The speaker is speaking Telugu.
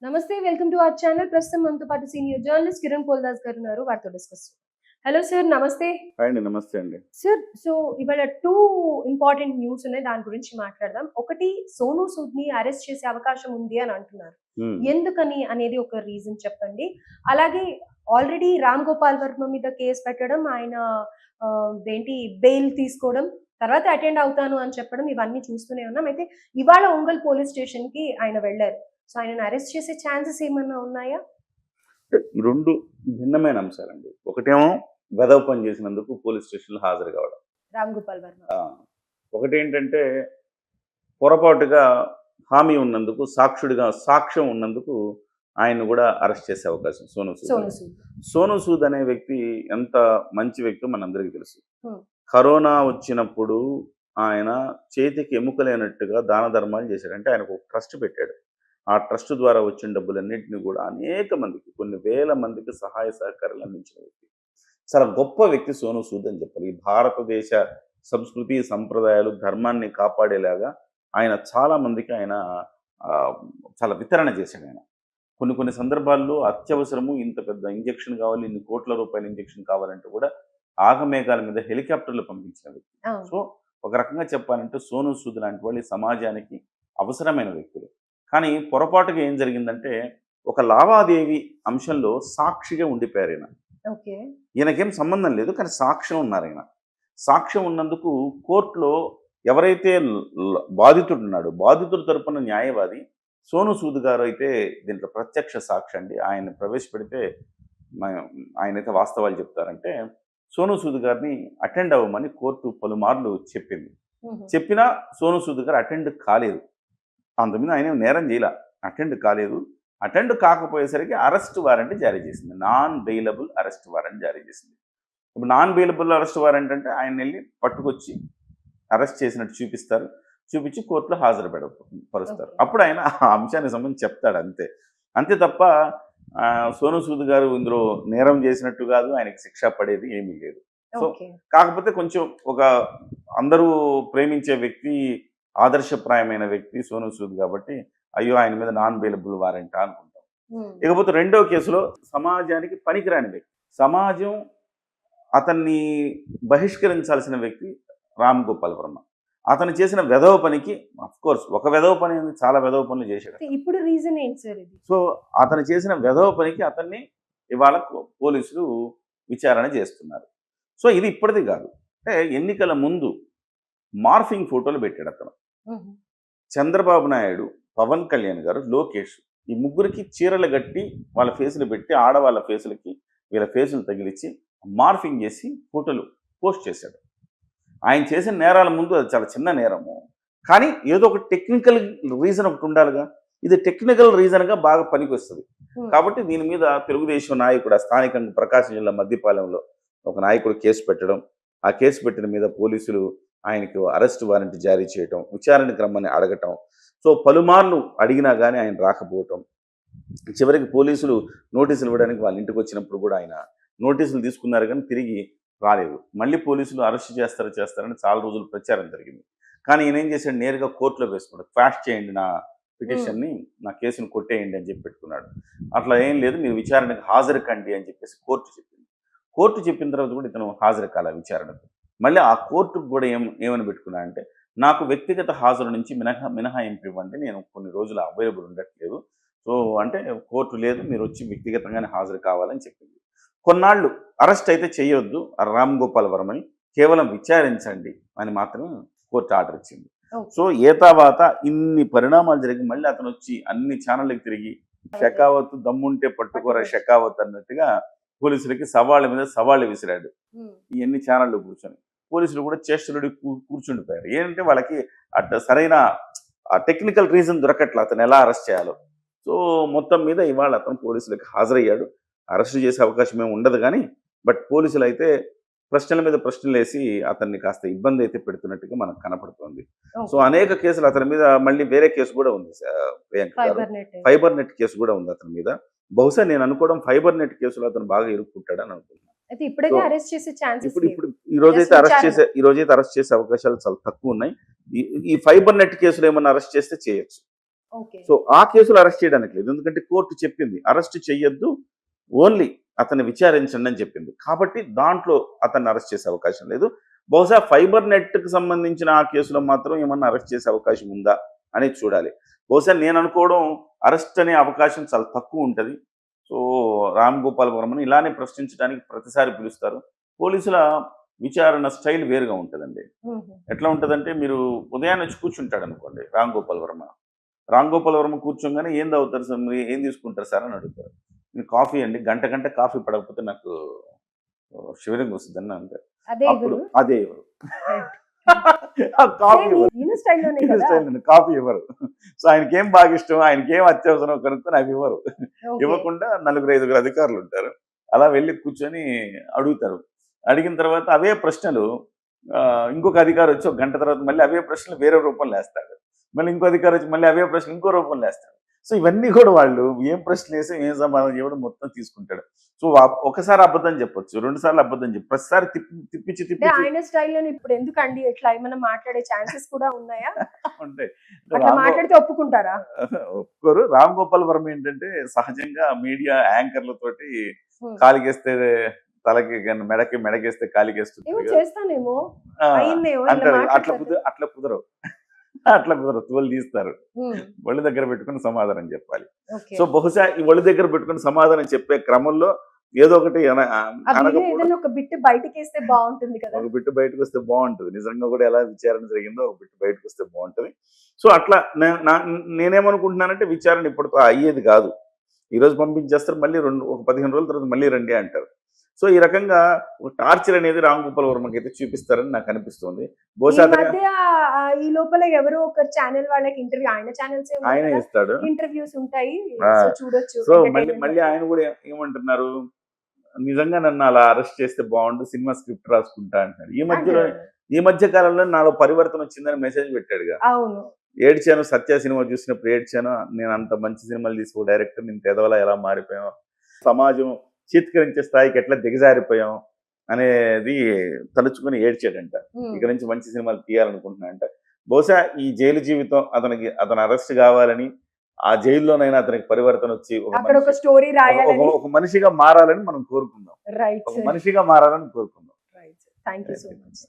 నమస్తే. Welcome to our channel. ప్రస్తుతం మనతో పాటు సీనియర్ జర్నలిస్ట్ కిరణ్ పోల్దాస్ గారు ఉన్నారు. వారితో డిస్కస్. హలో సార్, నమస్తే. హాయ్ అండి. నమస్తే అండి. సార్, సో ఇవాళ 2 ఇంపార్టెంట్ న్యూస్ ఉన్నాయి. దాని గురించి మాట్లాడదాం. ఒకటి, సోనూ సూద్‌ని అరెస్ట్ చేసే అవకాశం ఉంది అని అంటున్నారు. హ్మ్. ఎందుకని అనేది ఒక రీజన్ చెప్పండి. అలాగే ఆల్రెడీ రామ్ గోపాల్ వర్మ మీద కేస్ పెట్టడం, ఆయన ఏంటి బెయిల్ తీసుకోవడం, తర్వాత అటెండ్ అవుతాను అని చెప్పడం, ఇవన్నీ చూస్తూనే ఉన్నాం. అయితే ఇవాళ ఒంగోల్ పోలీస్ స్టేషన్‌కి ఆయన వెళ్లారు. సో ఆయనను అరెస్ట్ చేసే ఛాన్సెస్ ఏమన్నా ఉన్నాయా? ఈ 2 భిన్నమైన అంశాలండి. ఒకటేమో వెధవ పని చేసినందుకు పోలీస్ స్టేషన్‌లో హాజరు కావడం. రామ్ గోపాల్ వర్మ. ఆ! ఒకటేంటంటే పొరపాటుగా హామీ ఉన్నందుకు, సాక్ష్యం ఉన్నందుకు ఆయన్ని కూడా అరెస్ట్ చేసే అవకాశం సోనూ సూద్. సోనూ సూద్. సోనూ సూద్ అనే వ్యక్తి ఎంత మంచి వ్యక్తో మనందరికీ తెలుసు. హ్మ్. కరోనా వచ్చినప్పుడు ఆయన చేతికి ఎముకలేనట్టుగా దాన ధర్మాలు చేశాడు. అంటే ఆయనకు ఒక ట్రస్ట్ పెట్టాడు. ఆ ట్రస్ట్ ద్వారా వచ్చిన డబ్బులన్నింటినీ కూడా అనేక మందికి, కొన్ని వేల మందికి సహాయ సహకారాలు అందించిన వ్యక్తి. చాలా గొప్ప వ్యక్తి సోనూ సూద్ అని చెప్పాలి. ఈ భారతదేశ సంస్కృతి, సంప్రదాయాలు, ధర్మాన్ని కాపాడేలాగా ఆయన చాలా మందికి చాలా వితరణ చేశాడు ఆయన. కొన్ని సందర్భాల్లో అత్యవసరము ఇంత పెద్ద ఇంజెక్షన్ కావాలి, ఇన్ని కోట్ల రూపాయల ఇంజెక్షన్ కావాలంటే కూడా ఆగమేఘాల మీద హెలికాప్టర్లు పంపించిన వ్యక్తి. అవును. సో ఒక రకంగా చెప్పాలంటే సోనూ సూద్ లాంటి వాళ్ళు ఈ సమాజానికి అవసరమైన వ్యక్తులు. కానీ పొరపాటుగా ఏం జరిగిందంటే ఒక లావాదేవీ అంశంలో సాక్షిగా ఉండిపోయారు ఈయన. ఓకే. ఈయనకేం సంబంధం లేదు, కానీ సాక్ష్యం ఉన్నారు ఈయన. సాక్ష్యం ఉన్నందుకు కోర్టులో ఎవరైతే బాధితుడు ఉన్నాడో, బాధితుడి తరపున న్యాయవాది సోనూ సూద్ గారు అయితే దీంట్లో ప్రత్యక్ష సాక్షి అండి. ఆయన ప్రవేశపెడితే ఆయనైతే వాస్తవాలు చెప్తారంటే సోనూ సూద్ గారిని అటెండ్ అవ్వమని కోర్టు పలుమార్లు చెప్పింది. చెప్పినా సోనూ సూద్ గారు అటెండ్ కాలేదు. అంతకుముందు ఆయన నేరం చేయలే, అటెండ్ కాలేదు. అటెండ్ కాకపోయేసరికి అరెస్ట్ వారెంట్ జారీ చేసింది. నాన్ బెయిలబుల్ అరెస్ట్ వారెంట్ జారీ చేసింది. ఇప్పుడు నాన్ బెయిలబుల్ అరెస్ట్ వారెంట్ అంటే ఆయన వెళ్ళి పట్టుకొచ్చి అరెస్ట్ చేసినట్టు చూపిస్తారు, చూపించి కోర్టులో పరుస్తారు. అప్పుడు ఆయన ఆ అంశానికి సంబంధించి చెప్తాడు, అంతే. అంతే తప్ప సోనూ సూద్ గారు ఇందులో నేరం చేసినట్టు కాదు, ఆయనకి శిక్ష పడేది ఏమీ లేదు. సో కాకపోతే కొంచెం ఒక అందరూ ప్రేమించే వ్యక్తి, ఆదర్శప్రాయమైన వ్యక్తి సోనూ సూద్ కాబట్టి అయ్యో ఆయన మీద నాన్ బెయిలబుల్ వారెంటా అనుకుంటాం. ఇకపోతే రెండో కేసులో సమాజానికి పనికిరాని వ్యక్తి, సమాజం అతన్ని బహిష్కరించాల్సిన వ్యక్తి రామ్ గోపాల్ వర్మ. అతను చేసిన వెధవ పనికి, కోర్స్ ఒక వెధవ పని, చాలా వెధవ పనులు చేశాడు. ఇప్పుడు రీజన్ ఏంటి సార్ ఇది? సో అతను చేసిన వెధవ పనికి అతన్ని ఇవాళ పోలీసులు విచారణ చేస్తున్నారు. సో ఇది ఇప్పటిది కాదు, అంటే ఎన్నికల ముందు మార్ఫింగ్ ఫోటోలు పెట్టాడు అతను. చంద్రబాబు నాయుడు, పవన్ కళ్యాణ్ గారు, లోకేష్, ఈ ముగ్గురికి చీరలు కట్టి వాళ్ళ ఫేసులు పెట్టి, ఆడవాళ్ళ ఫేసులకి వీళ్ళ ఫేసులు తగిలించి మార్ఫింగ్ చేసి ఫోటోలు పోస్ట్ చేశాడు. ఆయన చేసిన నేరాల ముందు అది చాలా చిన్న నేరము, కానీ ఏదో ఒక టెక్నికల్ రీజన్ ఒకటి ఉండాలిగా. ఇది టెక్నికల్ రీజన్గా బాగా పనికి వస్తుంది. కాబట్టి దీని మీద తెలుగుదేశం నాయకుడు, స్థానికంగా ప్రకాశం జిల్లా మద్దిపాలెంలో ఒక నాయకుడు కేసు పెట్టడం, ఆ కేసు పెట్టిన మీద పోలీసులు ఆయనకు అరెస్ట్ వారెంట్ జారీ చేయటం, విచారణకు రమ్మని అడగటం. సో పలుమార్లు అడిగినా కానీ ఆయన రాకపోవటం, చివరికి పోలీసులు నోటీసులు ఇవ్వడానికి వాళ్ళ ఇంటికి వచ్చినప్పుడు కూడా ఆయన నోటీసులు తీసుకున్నారు కానీ తిరిగి రాలేదు. మళ్ళీ పోలీసులు అరెస్ట్ చేస్తారని చాలా రోజులు ప్రచారం జరిగింది. కానీ ఈయన ఏం చేశాడు, నేరుగా కోర్టులో వేసుకున్నాడు. క్వాష్ చేయండి నా పిటిషన్ని, నా కేసును కొట్టేయండి అని చెప్పి పెట్టుకున్నాడు. అట్లా ఏం లేదు, మీరు విచారణకు హాజరు కండి అని చెప్పేసి కోర్టు చెప్పింది. కోర్టు చెప్పిన తర్వాత కూడా ఇతను హాజరు కాల విచారణకు. మళ్ళీ ఆ కోర్టుకు కూడా ఏమని పెట్టుకున్నా అంటే, నాకు వ్యక్తిగత హాజరు నుంచి మినహాయింపు ఇవ్వండి, నేను కొన్ని రోజులు అవైలబుల్ ఉండట్లేదు. సో అంటే కోర్టు లేదు, మీరు వచ్చి వ్యక్తిగతంగానే హాజరు కావాలని చెప్పింది. కొన్నాళ్ళు అరెస్ట్ అయితే చేయొద్దు రామ్ గోపాల్ వర్మని, కేవలం విచారించండి అని మాత్రమే కోర్టు ఆర్డర్ ఇచ్చింది. సో తర్వాత ఇన్ని పరిణామాలు జరిగి మళ్ళీ అతను వచ్చి అన్ని ఛానళ్ళకి తిరిగి షెకావత్ దమ్ముంటే పట్టుకోరా షెకావత్ అన్నట్టుగా పోలీసులకి సవాళ్ళ మీద సవాళ్ళు విసిరాడు. ఇవన్నీ ఛానళ్ళు కూర్చొని పోలీసులు కూడా చేష్టలుడి కూర్చుండిపోయారు. ఏంటంటే వాళ్ళకి సరైన టెక్నికల్ రీజన్ దొరకట్ల అతను ఎలా అరెస్ట్ చేయాలో. సో మొత్తం మీద ఇవాళ అతను పోలీసులకి హాజరయ్యాడు. అరెస్ట్ చేసే అవకాశం ఏమి ఉండదు కానీ, బట్ పోలీసులు అయితే ప్రశ్నల మీద ప్రశ్నలు వేసి అతన్ని కాస్త ఇబ్బంది అయితే పెడుతున్నట్టుగా మనకు కనపడుతుంది. సో అనేక కేసులు అతని మీద, మళ్ళీ వేరే కేసు కూడా ఉంది ప్రియాంక గారు, ఫైబర్ నెట్ కేసు కూడా ఉంది అతని మీద. బహుశా నేను అనుకోవడం ఫైబర్ నెట్ కేసులో అతను బాగా ఇరుక్కుంటాడని అనుకుంటున్నాను. ఇప్పుడు ఈ రోజైతే అరెస్ట్ చేసే అవకాశాలు చాలా తక్కువ ఉన్నాయి. ఈ ఫైబర్ నెట్ కేసులో ఏమన్నా అరెస్ట్ చేస్తే చేయొచ్చు. ఓకే. సో ఆ కేసులో అరెస్ట్ చేయడానికి లేదు, ఎందుకంటే కోర్టు చెప్పింది అరెస్ట్ చెయ్యొద్దు, ఓన్లీ అతన్ని విచారించండి అని చెప్పింది. కాబట్టి దాంట్లో అతన్ని అరెస్ట్ చేసే అవకాశం లేదు. బహుశా ఫైబర్ నెట్కి సంబంధించిన ఆ కేసులో మాత్రం ఏమన్నా అరెస్ట్ చేసే అవకాశం ఉందా అనేది చూడాలి. బహుశా నేను అనుకోవడం అరెస్ట్ అనే అవకాశం చాలా తక్కువ ఉంటుంది. సో రామ్ గోపాల్ వర్మని ఇలానే ప్రశ్నించడానికి ప్రతిసారి పిలుస్తారు. పోలీసుల విచారణ స్టైల్ వేరుగా ఉంటుందండి. ఎట్లా ఉంటుందంటే, మీరు ఉదయాన్నే వచ్చి కూర్చుంటాడు అనుకోండి రామ్ గోపాల్ వర్మ. రామ్ గోపాల్ వర్మ కూర్చోగానే ఏం తాగుతారు సార్, మీరు ఏం తీసుకుంటారు సార్ అని అడుగుతారు. నేను కాఫీ అండి, గంట గంట కాఫీ పడకపోతే నాకు షివరింగ్ వస్తుందని అంటారు. అదే అప్పుడు ఇవ్వరు. అదే ఇవ్వరు. ఆ కాఫీ సేమ్ ఇవ్వరు. ఈయన స్టైల్‌లోనే కదా! స్టైల్ కాఫీ ఇవ్వరు. సో ఆయనకేం బాగా ఇష్టం, ఆయనకేం అత్యవసరం కనుక్కొని అవి ఇవ్వరు. ఓకే. ఇవ్వకుండా నలుగురు ఐదుగురు అధికారులు ఉంటారు. అలా వెళ్ళి కూర్చొని అడుగుతారు. అడిగిన తర్వాత అవే ప్రశ్నలు ఇంకొక అధికారి వచ్చి ఒక గంట తర్వాత మళ్ళీ అవే ప్రశ్నలు వేరే రూపంలో వేస్తాడు. మళ్ళీ ఇంకో అధికారి వచ్చి మళ్ళీ అవే ప్రశ్నలు ఇంకో రూపంలో వేస్తాడు. సో ఇవన్నీ కూడా వాళ్ళు ఏం ప్రశ్నలు వేసి ఏం సమాధానం చెప్పడం మొత్తం తీసుకుంటాడు. సో ఒకసారి అబద్ధం చెప్పొచ్చు, 2 సార్లు అబద్ధం చెప్పు, ప్రతిసారి తిప్పించి అంటే ఆయన స్టైల్‌లోనే ఇప్పుడు ఎందుకండి ఇట్లా ఏమైనా మాట్లాడే ఛాన్సెస్ కూడా ఉన్నాయా? ఉంటాయి. అట్లా మాట్లాడితే ఒప్పుకుంటారా? ఒప్పుకోరు. రామ్ గోపాల్ వర్మ ఏంటంటే సహజంగా మీడియా యాంకర్లతోటి హ్మ్. కాలికేస్తే తలకి మెడకేస్తే ఏమో కాలికేస్తుంది చేస్తానేమో, ఆ, అయిందేమో ఇలా అంటారు. మాట్లాడతారు. అట్లా కుదరవు. అట్లా కుదరవు, తోలు తీస్తారు. హ్మ్. ఒళ్ళు దగ్గర పెట్టుకుని సమాధానం చెప్పాలి. ఓకే. సో బహుశా ఈ ఒళ్ళు దగ్గర పెట్టుకుని సమాధానం చెప్పే క్రమంలో ఏదో ఒకటి ఆ వీడియో అనకపోవడం, ఏదైనా ఒక బిట్ బయటకేస్తే బాగుంటుంది కదా! ఒక బిట్టు బయటకు వస్తే బాగుంటుంది. నిజంగా కూడా ఎలా విచారణ జరిగిందో ఒక బిట్టు బయటకు వస్తే బాగుంటుంది. సో అట్లా నేనేమనుకుంటున్నానంటే, విచారణ ఇప్పటితో అయ్యేది కాదు. ఈరోజు పంపించేస్తారు, మళ్ళీ ఒక 15 రోజుల తర్వాత మళ్ళీ రండి అంటారు. సో ఈ రకంగా ఒక టార్చర్ అనేది రామ్ గోపాల్ వర్మకి అయితే చూపిస్తారని నాకు అనిపిస్తుంది. ఈ బహుశా అతను మధ్య ఈ లోపల ఎవరో ఒక ఛానల్ వాళ్ళకి ఇంటర్వ్యూ, ఆయన ఛానల్స్ ఆయన ఇస్తాడు. ఇంటర్వ్యూస్ ఉంటాయి. ఆ, సో చూడొచ్చు. సో entertainment మళ్ళీ ఆయన కూడా ఏమంటున్నారు, నిజంగా నన్ను అలా అరెస్ట్ చేస్తే బాగుండు, సినిమా స్క్రిప్ట్ రాసుకుంటా అంటున్నాడు. అంటారు. ఈ మధ్య కాలంలో నాలో పరివర్తన వచ్చిందని మెసేజ్ పెట్టాడుగా. అవును. ఏడ్చాను, సత్య సినిమా చూసినప్పుడు ఏడ్చాను, నేను అంత మంచి సినిమాలు తీసుకో డైరెక్టర్, నేను పెదవలా ఎలా మారిపోయాం, సమాజం చీత్కరించే స్థాయికి ఎట్లా దిగజారిపోయాం అనేది తలుచుకుని ఏడ్చాడంట. హ్మ్. ఇక నుంచి మంచి సినిమాలు తీయాలనుకుంటున్నాడంట. బహుశా ఈ జైలు జీవితం అతను అరెస్ట్ కావాలని, ఆ జైల్లోనైనా అతనికి పరివర్తన వచ్చి అక్కడ ఒక స్టోరీ రాయాలని. ఒక మనిషిగా మారాలని మనం కోరుకుందాం. రైట్ ఒక మనిషిగా మారాలని కోరుకుందాం. Right. Thank you so much.